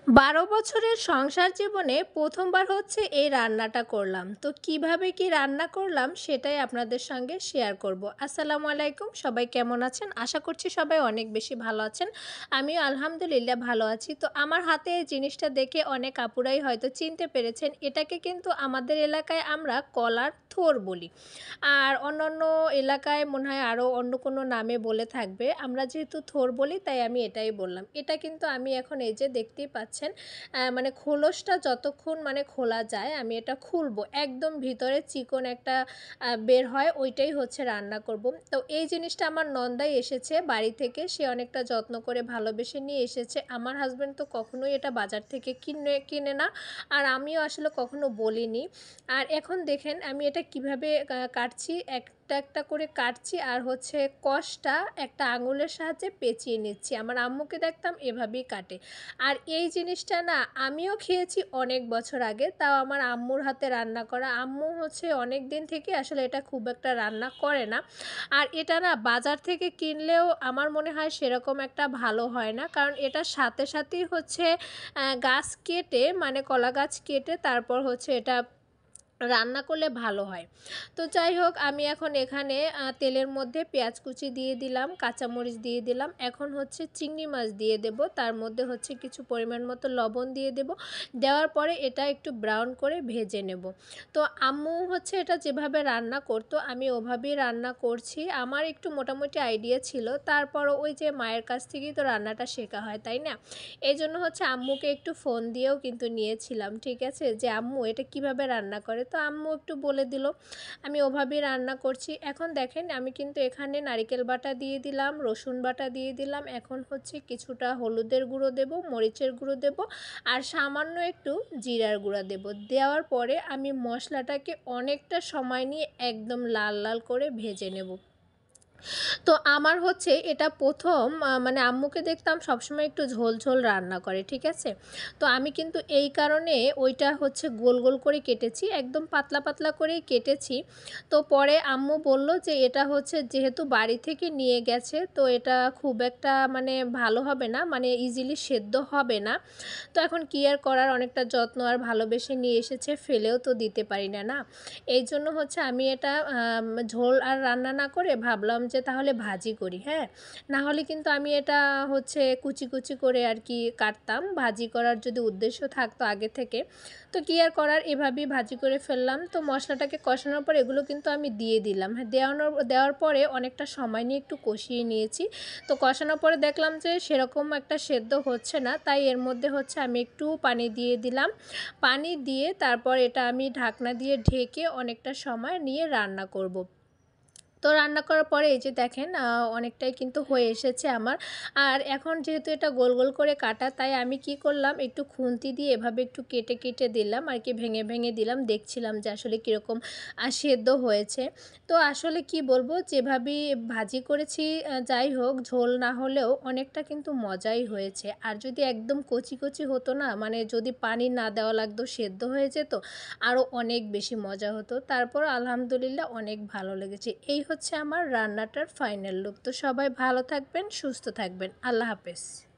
12 বছরের সংসার জীবনে প্রথমবার হচ্ছে এই রান্নাটা করলাম। তো কিভাবে কি রান্না করলাম সেটাই আপনাদের সঙ্গে শেয়ার করব। আসসালামু আলাইকুম, সবাই কেমন আছেন? আশা করছি সবাই অনেক বেশি ভালো আছেন। আমিও আলহামদুলিল্লাহ ভালো আছি। তো আমার হাতে এই জিনিসটা দেখে অনেক আপুরাই হয়তো চিনতে পেরেছেন। এটাকে কিন্তু আমাদের এলাকায় আমরা কলার থোড় বলি। আর অন্যান্য এলাকায় মনে হয় আরও অন্য কোনো নামে বলে থাকবে। আমরা যেহেতু থোড় বলি তাই আমি এটাই বললাম। এটা কিন্তু আমি এখন এই যে দেখতেই পাচ্ছেন মানে খোলসটা যতক্ষণ মানে খোলা যায় আমি এটা খুলবো। একদম ভিতরে চিকন একটা বের হয়, ওইটাই হচ্ছে রান্না করব। তো এই জিনিসটা আমার নন্দাই এসেছে বাড়ি থেকে। সে অনেকটা যত্ন করে ভালোবেসে নিয়ে এসেছে। আমার হাসব্যান্ড তো কখনোই এটা বাজার থেকে কিনে না। আর আমিও আসলে কখনো বলিনি। আর এখন দেখেন আমি এটা কিভাবে কাটছি। একটা একটা করে কাটছি আর হচ্ছে কষটা একটা আঙুলের সাহায্যে পেঁচিয়ে নিচ্ছি। আমার আম্মুকে দেখতাম এভাবেই কাটে। আর এই জিনিসটা না আমিও খেয়েছি অনেক বছর আগে, তাও আমার আম্মুর হাতে রান্না করা। আম্মু হচ্ছে অনেক দিন থেকে আসলে এটা খুব একটা রান্না করে না। আর এটা না বাজার থেকে কিনলেও আমার মনে হয় সেরকম একটা ভালো হয় না, কারণ এটার সাথে সাথেই হচ্ছে গাছ কেটে মানে কলা গাছ কেটে তারপর হচ্ছে এটা রান্না করলে ভালো হয়। তো যাই হোক আমি এখন এখানে তেলের মধ্যে পেঁয়াজ কুচি দিয়ে দিলাম, কাঁচামরিচ দিয়ে দিলাম। এখন হচ্ছে চিংড়ি মাছ দিয়ে দেব। তার মধ্যে হচ্ছে কিছু পরিমাণ মতো লবণ দিয়ে দেব। দেওয়ার পরে এটা একটু ব্রাউন করে ভেজে নেব। তো আম্মু হচ্ছে এটা যেভাবে রান্না করতো আমি ওভাবেই রান্না করছি। আমার একটু মোটামুটি আইডিয়া ছিল। তারপরও ওই যে মায়ের কাছ থেকেই তো রান্নাটা শেখা হয়, তাই না? এইজন্য হচ্ছে আম্মুকে একটু ফোন দিয়েও কিন্তু নিয়েছিলাম, ঠিক আছে? যে আম্মু এটা কিভাবে রান্না করে? তো আম্মু একটু বলে দিল। আমি ওভাবেই রান্না করছি। এখন দেখেন আমি কিন্তু এখানে নারিকেল বাটা দিয়ে দিলাম, রসুন বাটা দিয়ে দিলাম। এখন হচ্ছে কিছুটা হলুদের গুঁড়ো দেব, মরিচের গুঁড়ো দেব আর সামান্য একটু জিরার গুঁড়া দেব। দেওয়ার পরে আমি মশলাটাকে অনেকটা সময় নিয়ে একদম লাল লাল করে ভেজে নেব। তো আমার হচ্ছে এটা প্রথম মানে আম্মুকে দেখতাম সবসময় একটু ঝোল ঝোল রান্না করে, ঠিক আছে? তো আমি কিন্তু এই কারণে ওইটা হচ্ছে গোল গোল করে কেটেছি, একদম পাতলা পাতলা করেই কেটেছি। তো পরে আম্মু বলল যে এটা হচ্ছে যেহেতু বাড়ি থেকে নিয়ে গেছে তো এটা খুব একটা মানে ভালো হবে না, মানে ইজিলি সেদ্ধ হবে না। তো এখন কি আর করার, অনেকটা যত্ন আর ভালোবেসে নিয়ে এসেছে, ফেলেও তো দিতে পারি না, না? এই জন্য হচ্ছে আমি এটা ঝোল আর রান্না না করে ভাবলাম যে তাহলে ভাজি করি, হ্যাঁ? না হলে কিন্তু আমি এটা হচ্ছে কুচি কুচি করে আর কি কাটতাম, ভাজি করার যদি উদ্দেশ্য থাকতো আগে থেকে। তো কী আর করার, এভাবেই ভাজি করে ফেললাম। তো মশলাটাকে কষানোর পর এগুলো কিন্তু আমি দিয়ে দিলাম। হ্যাঁ, দেওয়ার পরে অনেকটা সময় নিয়ে একটু কষিয়ে নিয়েছি। তো কষানোর পরে দেখলাম যে সেরকম একটা সেদ্ধ হচ্ছে না, তাই এর মধ্যে হচ্ছে আমি একটু পানি দিয়ে দিলাম। পানি দিয়ে তারপর এটা আমি ঢাকনা দিয়ে ঢেকে অনেকটা সময় নিয়ে রান্না করব। তো রান্না করার পরে এই যে দেখেন অনেকটাই কিন্তু হয়ে এসেছে আমার। আর এখন যেহেতু এটা গোল গোল করে কাটা তাই আমি কি করলাম, একটু খুন্তি দিয়ে এভাবে একটু কেটে কেটে দিলাম আর কি, ভেঙে ভেঙে দিলাম, দেখছিলাম যে আসলে কীরকম সেদ্ধ হয়েছে। তো আসলে কি বলবো, যেভাবেই ভাজি করেছি যাই হোক ঝোল না হলেও অনেকটা কিন্তু মজাই হয়েছে। আর যদি একদম কচি কচি হতো না, মানে যদি পানি না দেওয়া লাগতো, সেদ্ধ হয়ে যেত, আরও অনেক বেশি মজা হতো। তারপর আলহামদুলিল্লাহ অনেক ভালো লেগেছে। এই হচ্ছে আমার রান্নাটার ফাইনাল লুক। তো সবাই ভালো থাকবেন, সুস্থ থাকবেন। আল্লাহ হাফেজ।